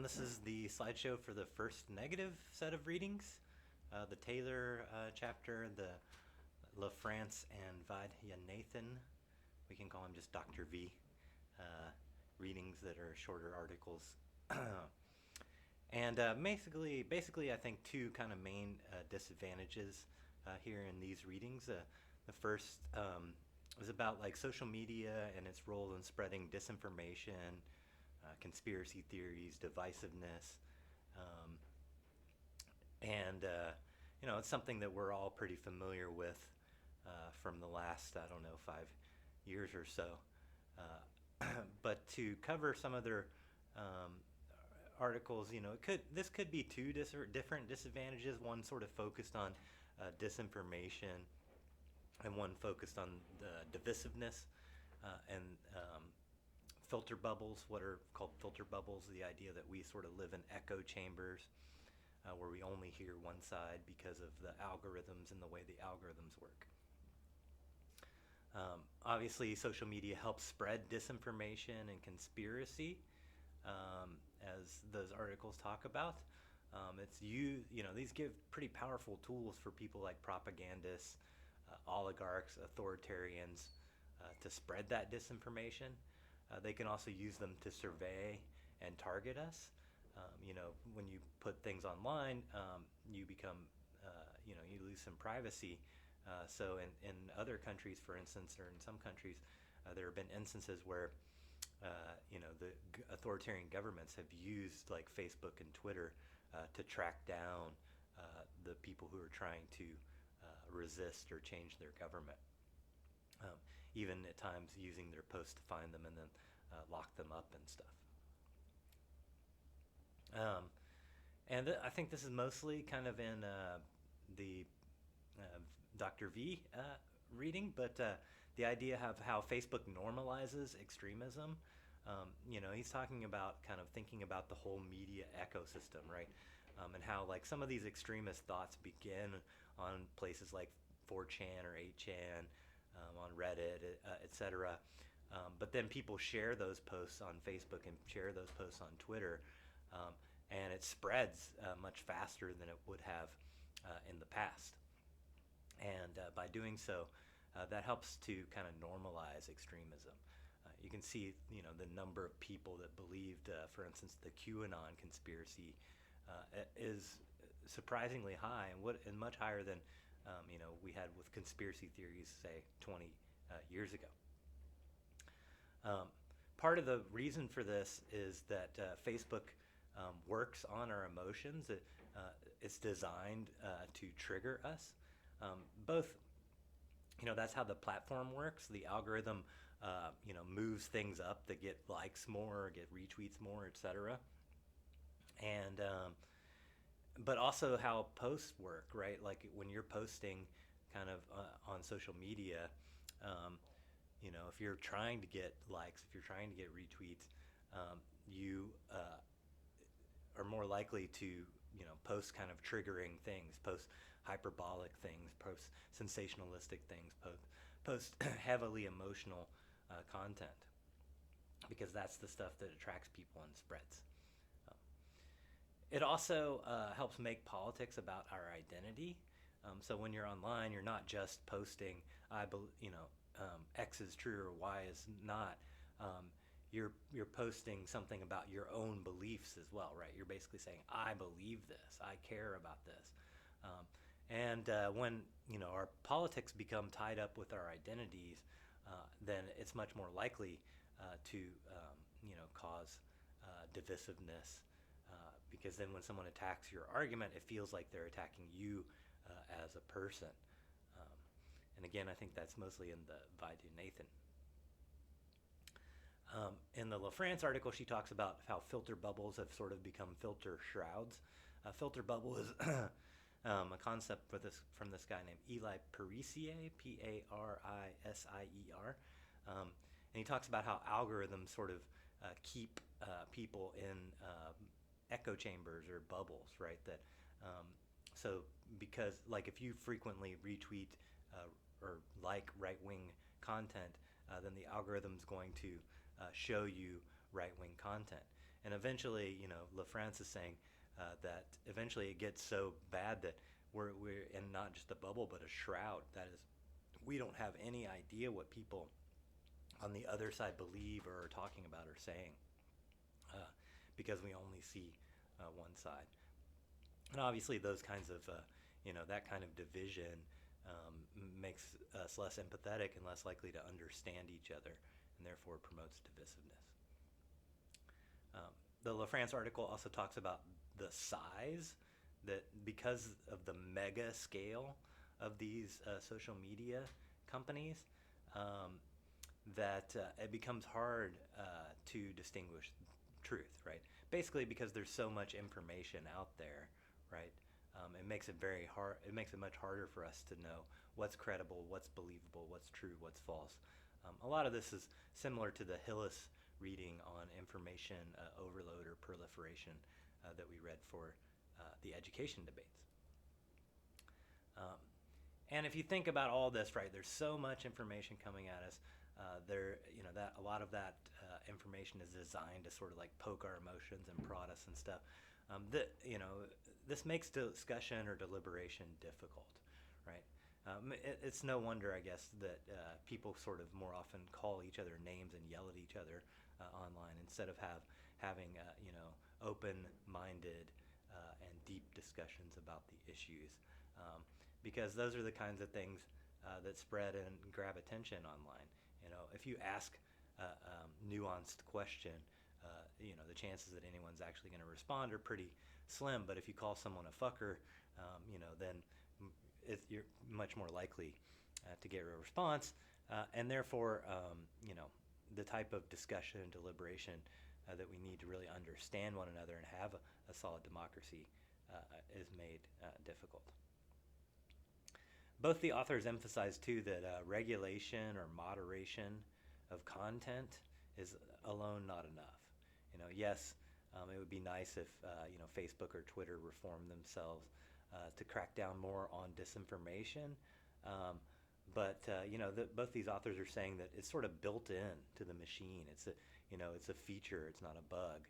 This is the slideshow for the first negative set of readings, the Taylor chapter, the La France and Nathan. We can call him just Dr. V. Readings that are shorter articles. And basically, I think two kind of main disadvantages here in these readings. The first was about like social media and its role in spreading disinformation, conspiracy theories, divisiveness, and it's something that we're all pretty familiar with from the last, I don't know, 5 years or so. But to cover some other articles, this could be two different disadvantages. One sort of focused on disinformation, and one focused on the divisiveness and filter bubbles. What are called filter bubbles? The idea that we sort of live in echo chambers where we only hear one side because of the algorithms and the way the algorithms work. Obviously, social media helps spread disinformation and conspiracy, as those articles talk about. These give pretty powerful tools for people like propagandists, oligarchs, authoritarians to spread that disinformation. They can also use them to survey and target us. When you put things online, you become, you lose some privacy. So in other countries, for instance, or in some countries, there have been instances where, the authoritarian governments have used like Facebook and Twitter to track down the people who are trying to resist or change their government. Even at times using their posts to find them and then lock them up and stuff. I think this is mostly kind of in the Dr. V reading, but the idea of how Facebook normalizes extremism. He's talking about kind of thinking about the whole media ecosystem, right? And how like some of these extremist thoughts begin on places like 4chan or 8chan, on Reddit, etc. But then people share those posts on Facebook and share those posts on Twitter, and it spreads much faster than it would have in the past. And by doing so, that helps to kind of normalize extremism. You can see, the number of people that believed, for instance, the QAnon conspiracy is surprisingly high, and much higher than we had with conspiracy theories, say, 20 years ago. Part of the reason for this is that Facebook works on our emotions. It's designed to trigger us. Both, that's how the platform works. The algorithm, moves things up that get likes more, get retweets more, etc. And but also how posts work, right? Like when you're posting kind of on social media, if you're trying to get likes, if you're trying to get retweets, you are more likely to, post kind of triggering things, post hyperbolic things, post sensationalistic things, post heavily emotional content, because that's the stuff that attracts people and spreads. It also helps make politics about our identity. So when you're online, you're not just posting, X is true or Y is not. You're posting something about your own beliefs as well, right? You're basically saying, I believe this, I care about this. When our politics become tied up with our identities, then it's much more likely to cause divisiveness. Because then when someone attacks your argument, it feels like they're attacking you as a person. And again, I think that's mostly in the Vaidu Nathan. In the La France article, she talks about how filter bubbles have sort of become filter shrouds. A filter bubble is a concept from this guy named Eli Parisier, Parisier. And he talks about how algorithms sort of keep people in echo chambers or bubbles, right? That so because like if you frequently retweet or like right-wing content, then the algorithm's going to show you right-wing content. And eventually, LaFrance is saying that eventually it gets so bad that we're in not just a bubble but a shroud. That is, we don't have any idea what people on the other side believe or are talking about or saying, because we only see one side. And obviously, those kinds of, that kind of division makes us less empathetic and less likely to understand each other, and therefore promotes divisiveness. The LaFrance article also talks about the size, that because of the mega scale of these social media companies, that it becomes hard to distinguish truth, right? Basically, because there's so much information out there, right? It makes it very hard. It makes it much harder for us to know what's credible, what's believable, what's true, what's false. A lot of this is similar to the Hillis reading on information overload or proliferation that we read for the education debates. And if you think about all this, right, there's so much information coming at us. That a lot of that information is designed to sort of like poke our emotions and prod us and stuff. This makes discussion or deliberation difficult, right? It's no wonder, I guess, that people sort of more often call each other names and yell at each other online instead of having open-minded and deep discussions about the issues, because those are the kinds of things that spread and grab attention online. If you ask a nuanced question, the chances that anyone's actually going to respond are pretty slim. But if you call someone a fucker, then you're much more likely to get a response, and therefore, the type of discussion and deliberation that we need to really understand one another and have a solid democracy is made difficult. Both the authors emphasize, too, that regulation or moderation of content is alone not enough. Yes, it would be nice if Facebook or Twitter reformed themselves to crack down more on disinformation. But both these authors are saying that it's sort of built in to the machine. It's a feature. It's not a bug.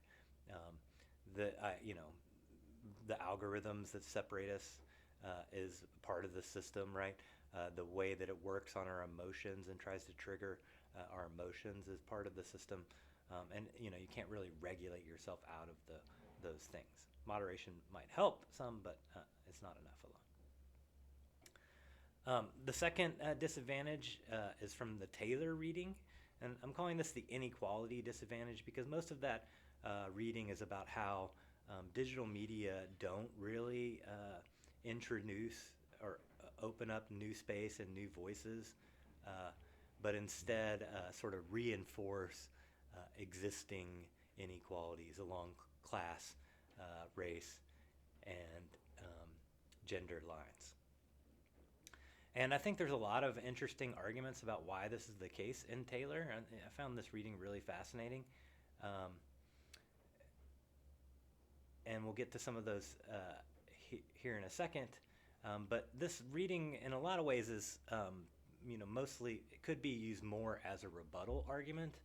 The algorithms that separate us is part of the system, right? The way that it works on our emotions and tries to trigger our emotions is part of the system. And you can't really regulate yourself out of those things. Moderation might help some, but it's not enough alone. The second disadvantage is from the Taylor reading, and I'm calling this the inequality disadvantage because most of that reading is about how digital media don't really introduce or open up new space and new voices, but instead sort of reinforce existing inequalities along class, race, and gender lines. And I think there's a lot of interesting arguments about why this is the case in Taylor. And I found this reading really fascinating. And we'll get to some of those here in a second. But this reading, in a lot of ways, is mostly it could be used more as a rebuttal argument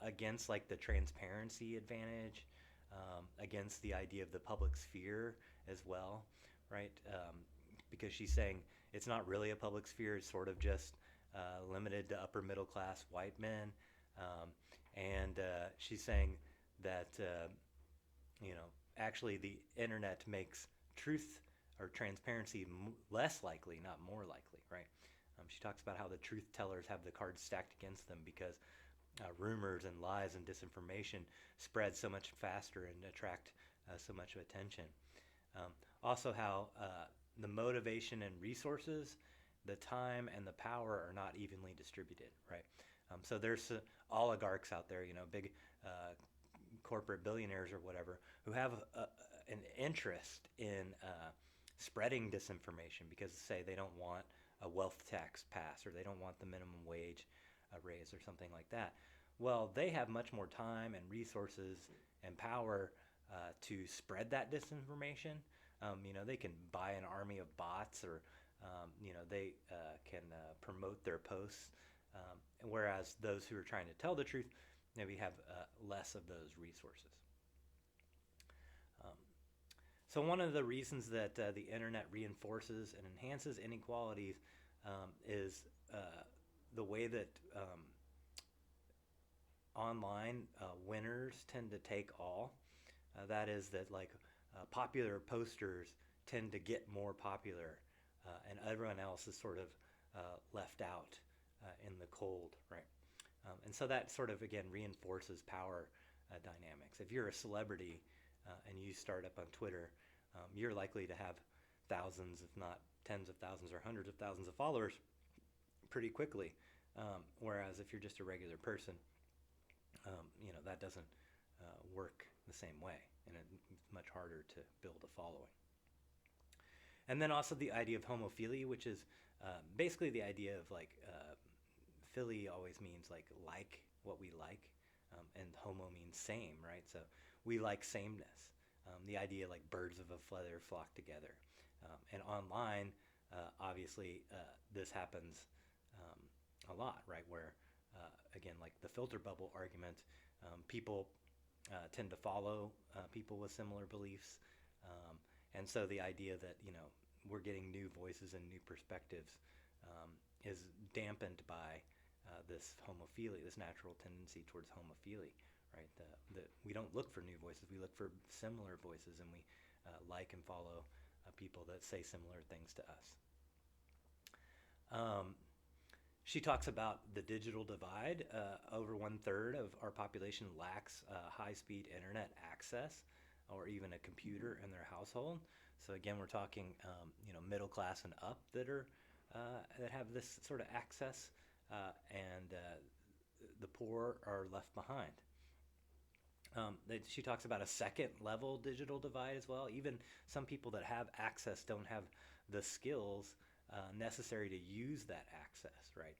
against like the transparency advantage, against the idea of the public sphere as well, right? Because she's saying it's not really a public sphere; it's sort of just limited to upper middle class white men, and she's saying that actually the internet makes truth or transparency less likely, not more likely, right? She talks about how the truth tellers have the cards stacked against them because rumors and lies and disinformation spread so much faster and attract so much attention. Also how the motivation and resources, the time and the power are not evenly distributed, right? So there's oligarchs out there, big corporate billionaires or whatever, who have an interest in spreading disinformation because, say, they don't want a wealth tax pass or they don't want the minimum wage raised or something like that. Well, they have much more time and resources and power to spread that disinformation. They can buy an army of bots or, they can promote their posts. Whereas those who are trying to tell the truth maybe have less of those resources. So one of the reasons that the internet reinforces and enhances inequalities is the way that online winners tend to take all. That is that like popular posters tend to get more popular, and everyone else is sort of left out in the cold, right? And so that sort of again reinforces power dynamics. If you're a celebrity and you start up on Twitter, you're likely to have thousands, if not tens of thousands or hundreds of thousands of followers pretty quickly. Whereas if you're just a regular person, that doesn't work the same way, and it's much harder to build a following. And then also the idea of homophilia, which is basically the idea of like Philly always means like what we like, and homo means same, right? So we like sameness. The idea like birds of a feather flock together. And online, obviously, this happens a lot, right? Where, again, like the filter bubble argument, people tend to follow people with similar beliefs. And so the idea that, we're getting new voices and new perspectives is dampened by this homophilia, this natural tendency towards homophilia, right? We don't look for new voices, we look for similar voices, and we like and follow people that say similar things to us. She talks about the digital divide. Over 1/3 of our population lacks high-speed internet access or even a computer in their household. So again, we're talking middle class and up that have this sort of access, and the poor are left behind. She talks about a second level digital divide as well. Even some people that have access don't have the skills necessary to use that access, right?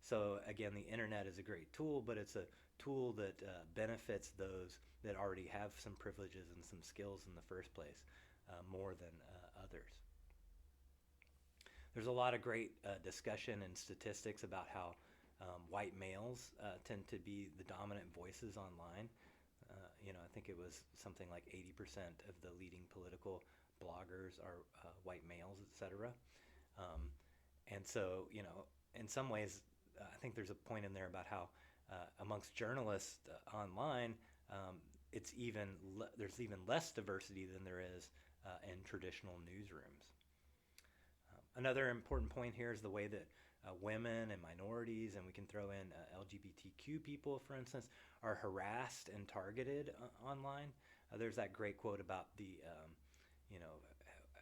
So again, the internet is a great tool, but it's a tool that benefits those that already have some privileges and some skills in the first place more than others. There's a lot of great discussion and statistics about how white males tend to be the dominant voices online. I think it was something like 80% of the leading political bloggers are white males, etc. And so, in some ways, I think there's a point in there about how amongst journalists online, there's even less diversity than there is in traditional newsrooms. Another important point here is the way that women and minorities, and we can throw in LGBTQ people, for instance, are harassed and targeted online. There's that great quote about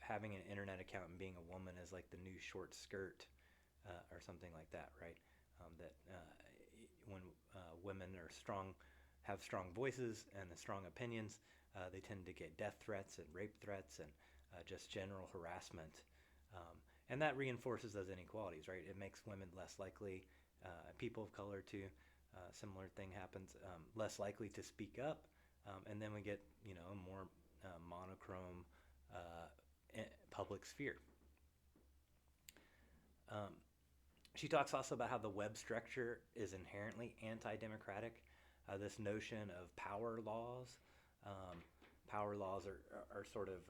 having an internet account and being a woman is like the new short skirt, or something like that, right? When women have strong voices and strong opinions, they tend to get death threats and rape threats and just general harassment. And that reinforces those inequalities, right? It makes women less likely, people of color too, similar thing happens, less likely to speak up, and then we get, a more monochrome public sphere. She talks also about how the web structure is inherently anti-democratic. This notion of power laws. Power laws are sort of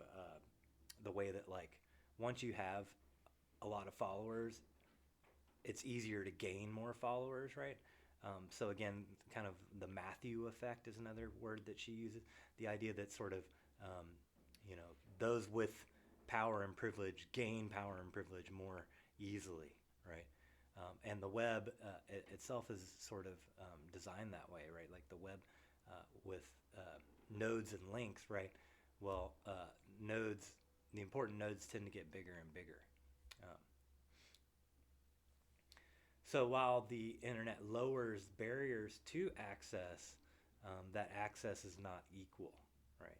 the way that, like, once you have a lot of followers, it's easier to gain more followers, right? So again, kind of the Matthew effect is another word that she uses. The idea that sort of, those with power and privilege gain power and privilege more easily, right? And the web itself is sort of designed that way, right? Like the web with nodes and links, right? Well, the important nodes tend to get bigger and bigger. So while the internet lowers barriers to access, that access is not equal, right?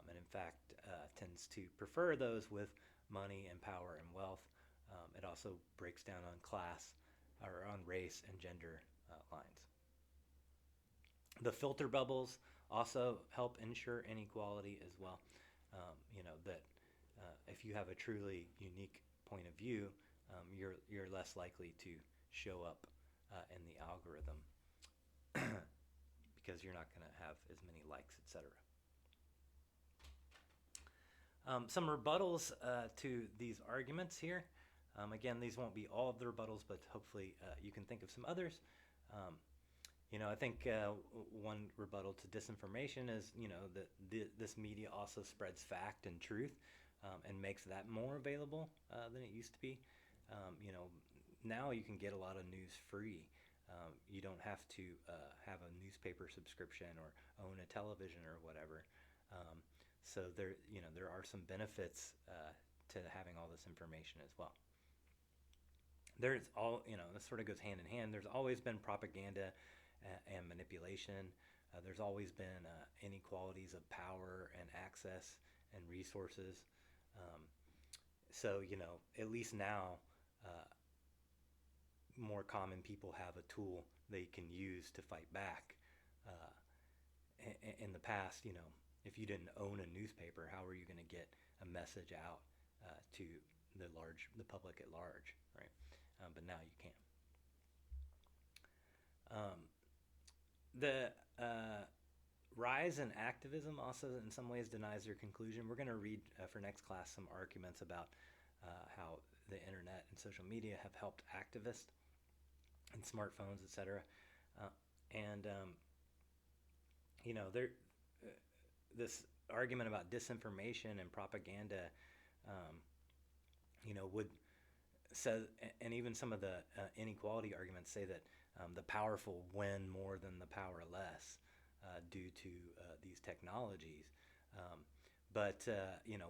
And in fact, tends to prefer those with money and power and wealth. It also breaks down on class or on race and gender lines. The filter bubbles also help ensure inequality as well. That if you have a truly unique point of view, you're less likely to show up in the algorithm because you're not going to have as many likes, etc. Some rebuttals to these arguments here. Again, these won't be all of the rebuttals, but hopefully you can think of some others. Um, I think one rebuttal to disinformation is, that this media also spreads fact and truth, and makes that more available than it used to be. Now you can get a lot of news free. You don't have to have a newspaper subscription or own a television or whatever. So there are some benefits to having all this information as well. There's this sort of goes hand in hand. There's always been propaganda and manipulation. There's always been inequalities of power and access and resources. Um, so at least now, more common people have a tool they can use to fight back. Uh, in the past, if you didn't own a newspaper, how were you going to get a message out to the public at large, right? But now you can. The rise in activism also in some ways denies their conclusion. We're going to read for next class some arguments about how the internet and social media have helped activists and smartphones, etc. And there, this argument about disinformation and propaganda, would says, and even some of the inequality arguments say that the powerful win more than the powerless due to these technologies. But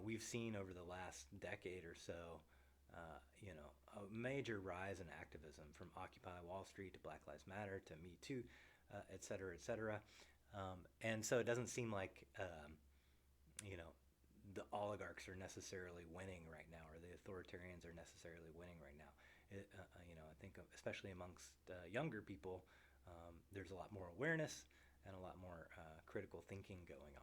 we've seen over the last decade or so, a major rise in activism from Occupy Wall Street to Black Lives Matter to Me Too, et cetera, et cetera. And so it doesn't seem like, the oligarchs are necessarily winning right now, or the authoritarians are necessarily winning right now. I think especially amongst younger people, there's a lot more awareness and a lot more critical thinking going on.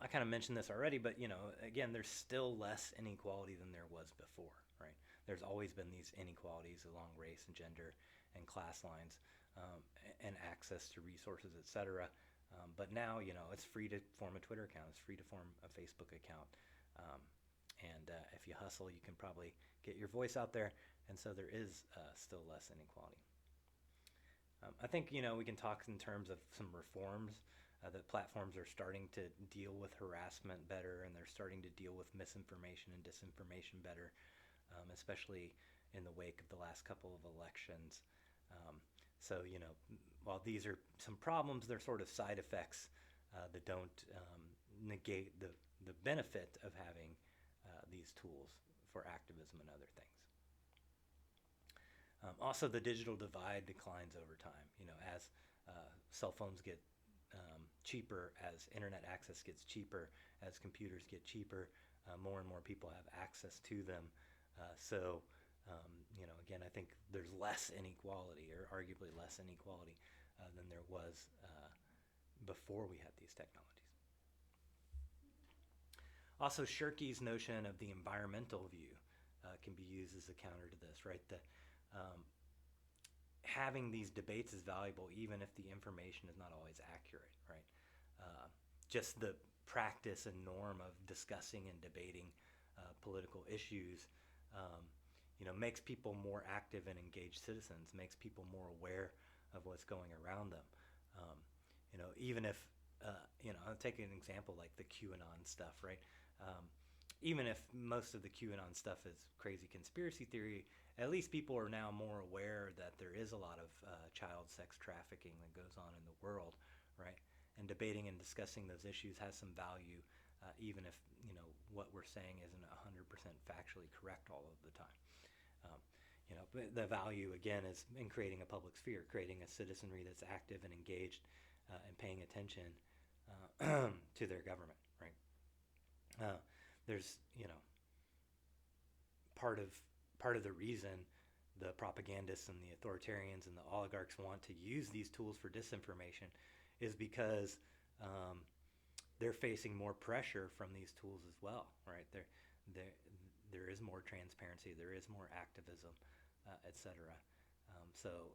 I kind of mentioned this already, but again, there's still less inequality than there was before, right? There's always been these inequalities along race and gender and class lines, and access to resources, etc. But now, it's free to form a Twitter account. It's free to form a Facebook account. And if you hustle, you can probably get your voice out there. And so there is still less inequality. I think, we can talk in terms of some reforms. That platforms are starting to deal with harassment better, and they're starting to deal with misinformation and disinformation better, especially in the wake of the last couple of elections. So, while these are some problems, they're sort of side effects that don't negate the benefit of having these tools for activism and other things. Also, the digital divide declines over time. As cell phones get cheaper, as internet access gets cheaper, as computers get cheaper, more and more people have access to them. So, again, I think there's less inequality, or arguably less inequality, than there was before we had these technologies. Also, Shirky's notion of the environmental view can be used as a counter to this, right? Having these debates is valuable even if the information is not always accurate, right? Just the practice and norm of discussing and debating political issues, makes people more active and engaged citizens, makes people more aware of what's going around them. Even if, I'll take an example like the QAnon stuff, right? Even if most of the QAnon stuff is crazy conspiracy theory, at least people are now more aware that there is a lot of child sex trafficking that goes on in the world, right? And debating and discussing those issues has some value, even if what we're saying isn't 100% factually correct all of the time. But the value again is in creating a public sphere, creating a citizenry that's active and engaged and paying attention to their government, right? There's part of the reason the propagandists and the authoritarians and the oligarchs want to use these tools for disinformation is because they're facing more pressure from these tools as well, right? There is more transparency, there is more activism, etc. So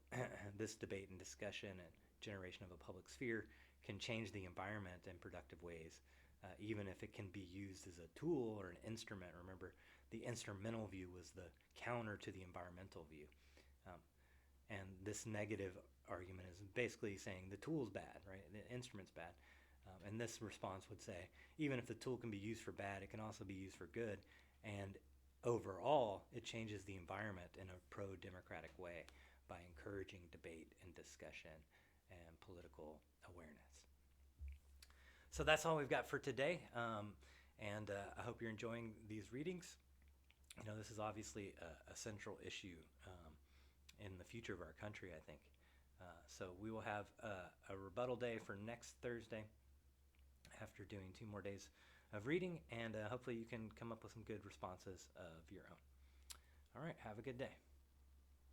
this debate and discussion and generation of a public sphere can change the environment in productive ways even if it can be used as a tool or an instrument. Remember, the instrumental view was the counter to the environmental view. Um, and this negative argument is basically saying the tool's bad, right? The instrument's bad. And this response would say, even if the tool can be used for bad, it can also be used for good. And overall, it changes the environment in a pro-democratic way by encouraging debate and discussion and political awareness. So that's all we've got for today. And I hope you're enjoying these readings. This is obviously a central issue in the future of our country, I think. So we will have a rebuttal day for next Thursday after doing 2 more days of reading, and hopefully you can come up with some good responses of your own. All right, have a good day.